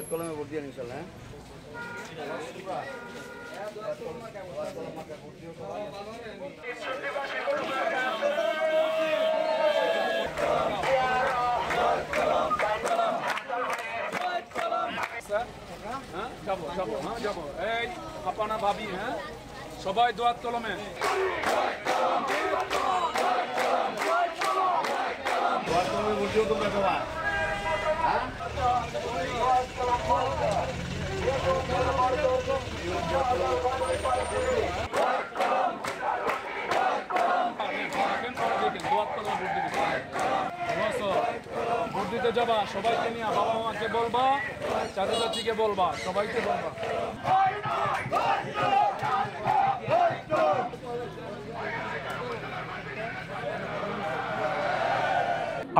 কলমে ভোট দিয়ে ইনশাআল্লাহ। যাবো এই আপনারা ভাবি, হ্যাঁ সবাই দোয়াত কলমে। ভোট দিতে যাবা, সবাইকে নিয়ে বাবা মাকে বলবা, চাচা চাচিকে বলবা, সবাইকে বলবা।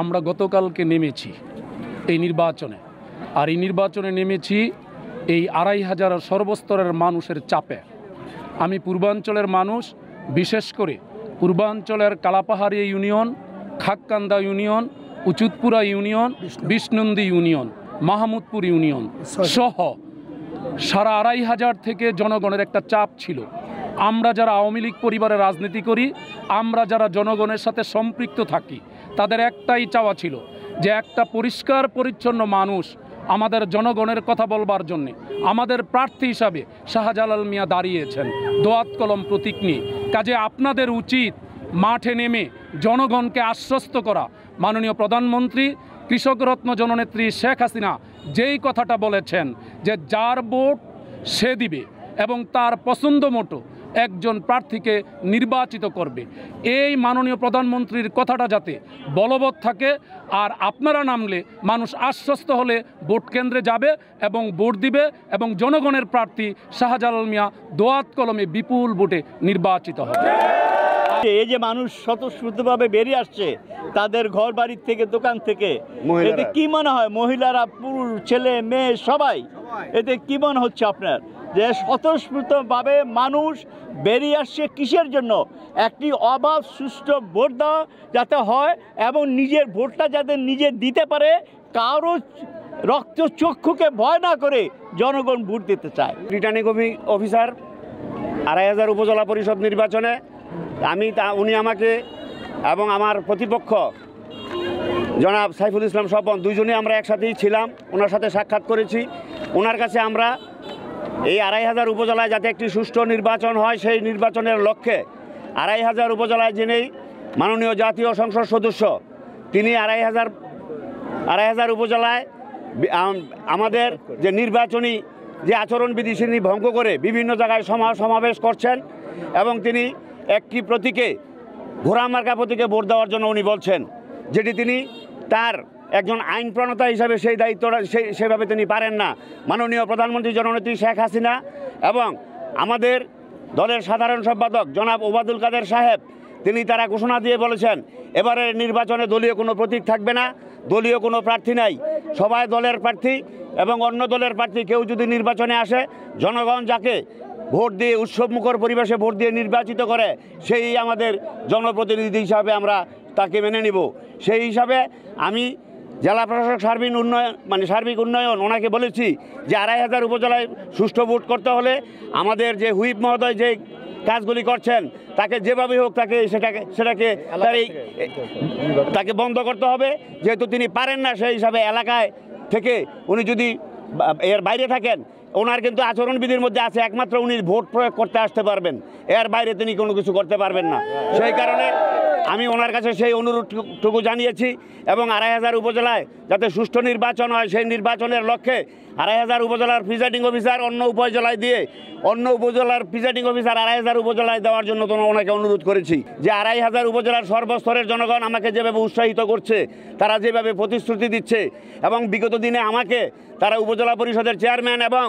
আমরা গতকালকে নেমেছি এই নির্বাচনে, আর এই নির্বাচনে নেমেছি এই ২৫০০ সর্বস্তরের মানুষের চাপে। আমি পূর্বাঞ্চলের মানুষ, বিশেষ করে পূর্বাঞ্চলের Kalapahari union, Khakkanda union, Uchutpura union, Bishnundi union, Mahmudpur union সহ সারা ২৫০০ থেকে জনগণের একটা চাপ ছিল। আমরা যারা আওয়ামী লীগ পরিবারে রাজনীতি করি, আমরা যারা জনগণের সাথে সম্পৃক্ত থাকি, তাদের একটাই চাওয়া ছিল যে একটা পরিষ্কার পরিচ্ছন্ন মানুষ আমাদের জনগণের কথা বলবার জন্যে আমাদের প্রার্থী হিসাবে শাহজালাল মিয়া দাঁড়িয়েছেন দোয়াত কলম প্রতীক নিয়ে। কাজে আপনাদের উচিত মাঠে নেমে জনগণকে আশ্বস্ত করা। মাননীয় প্রধানমন্ত্রী কৃষকরত্ন জননেত্রী শেখ হাসিনা যেই কথাটা বলেছেন যে যার ভোট সে দিবে এবং তার পছন্দ মতো একজন প্রার্থীকে নির্বাচিত করবে, এই মাননীয় প্রধানমন্ত্রীর কথাটা যাতে বলবৎ থাকে। আর আপনারা নামলে মানুষ আশ্বস্ত হলে ভোট কেন্দ্রে যাবে এবং ভোট দিবে এবং জনগণের প্রার্থী শাহজালাল মিয়া দোয়াত কলমে বিপুল ভোটে নির্বাচিত হবে। এই যে মানুষ স্বতঃস্ফূর্তভাবে বেরিয়ে আসছে তাদের ঘর বাড়ির থেকে, দোকান থেকে, এতে কি মনে হয় মহিলারা, পুরুষ, ছেলে মেয়ে সবাই, এতে কি মনে হচ্ছে আপনার যে স্বতঃস্ফূর্তভাবে মানুষ বেরিয়ে আসছে কিসের জন্য? একটি অবাধ সুষ্ঠু ভোট দেওয়া যাতে হয় এবং নিজের ভোটটা যাতে নিজে দিতে পারে, কারো রক্তচক্ষুকে ভয় না করে জনগণ ভোট দিতে চায়। রিটার্নিং অফিসার ২৫০০ উপজেলা পরিষদ নির্বাচনে উনি আমাকে এবং আমার প্রতিপক্ষ জনাব সাইফুল ইসলাম স্বপন দুইজনেই আমরা একসাথেই ছিলাম, ওনার সাথে সাক্ষাৎ করেছি। ওনার কাছে আমরা এই ২৫০০ উপজেলায় যাতে একটি সুষ্ঠু নির্বাচন হয় সেই নির্বাচনের লক্ষ্যে ২৫০০ উপজেলায় যিনি মাননীয় জাতীয় সংসদ সদস্য, তিনি ২৫০০ উপজেলায় আমাদের যে নির্বাচনী যে আচরণবিধি তিনি ভঙ্গ করে বিভিন্ন জায়গায় সমাবেশ করছেন এবং তিনি একটি প্রতীকে, ঘোড়া মার্কা প্রতীকে ভোট দেওয়ার জন্য উনি বলছেন, যেটি তিনি তার একজন আইন প্রণেতা হিসাবে সেই দায়িত্বটা সেভাবে তিনি পারেন না। মাননীয় প্রধানমন্ত্রী জননেত্রী শেখ হাসিনা এবং আমাদের দলের সাধারণ সম্পাদক জনাব ওবায়দুল কাদের সাহেব, তিনি তারা ঘোষণা দিয়ে বলেছেন এবারের নির্বাচনে দলীয় কোনো প্রতীক থাকবে না, দলীয় কোনো প্রার্থী নাই, সবাই দলের প্রার্থী এবং অন্য দলের প্রার্থী কেউ যদি নির্বাচনে আসে, জনগণ যাকে ভোট দিয়ে উৎসবমুখর পরিবেশে ভোট দিয়ে নির্বাচিত করে সেই আমাদের জনপ্রতিনিধি হিসাবে আমরা তাকে মেনে নিব। সেই হিসাবে আমি জেলা প্রশাসক সার্বিক উন্নয়ন ওনাকে বলেছি যে ২৫০০ উপজেলায় সুষ্ঠু ভোট করতে হলে আমাদের যে হুইপ মহোদয় যে কাজগুলি করছেন তাকে যেভাবে হোক তাকে বন্ধ করতে হবে, যেহেতু তিনি পারেন না। সেই হিসাবে এলাকায় থেকে উনি যদি এর বাইরে থাকেন, ওনার কিন্তু আচরণবিধির মধ্যে আছে একমাত্র উনি ভোট প্রয়োগ করতে আসতে পারবেন, এর বাইরে তিনি কোনো কিছু করতে পারবেন না। সেই কারণে আমি ওনার কাছে সেই অনুরোধটুকু জানিয়েছি এবং ২৫০০ উপজেলায় যাতে সুষ্ঠু নির্বাচন হয় সেই নির্বাচনের লক্ষ্যে ২৫০০ উপজেলার প্রিজাইডিং অফিসার অন্য উপজেলায় দিয়ে অন্য উপজেলার প্রিজাইডিং অফিসার ২৫০০ উপজেলায় দেওয়ার জন্য তো ওনাকে অনুরোধ করেছি যে ২৫০০ উপজেলার সর্বস্তরের জনগণ আমাকে যেভাবে উৎসাহিত করছে, তারা যেভাবে প্রতিশ্রুতি দিচ্ছে এবং বিগত দিনে আমাকে তারা উপজেলা পরিষদের চেয়ারম্যান এবং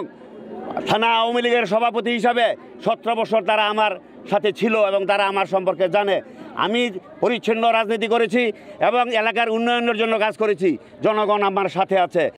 থানা আওয়ামী লীগের সভাপতি হিসাবে ১৭ বছর তারা আমার সাথে ছিল এবং তারা আমার সম্পর্কে জানে। আমি পরিচ্ছন্ন রাজনীতি করেছি এবং এলাকার উন্নয়নের জন্য কাজ করেছি, জনগণ আমার সাথে আছে।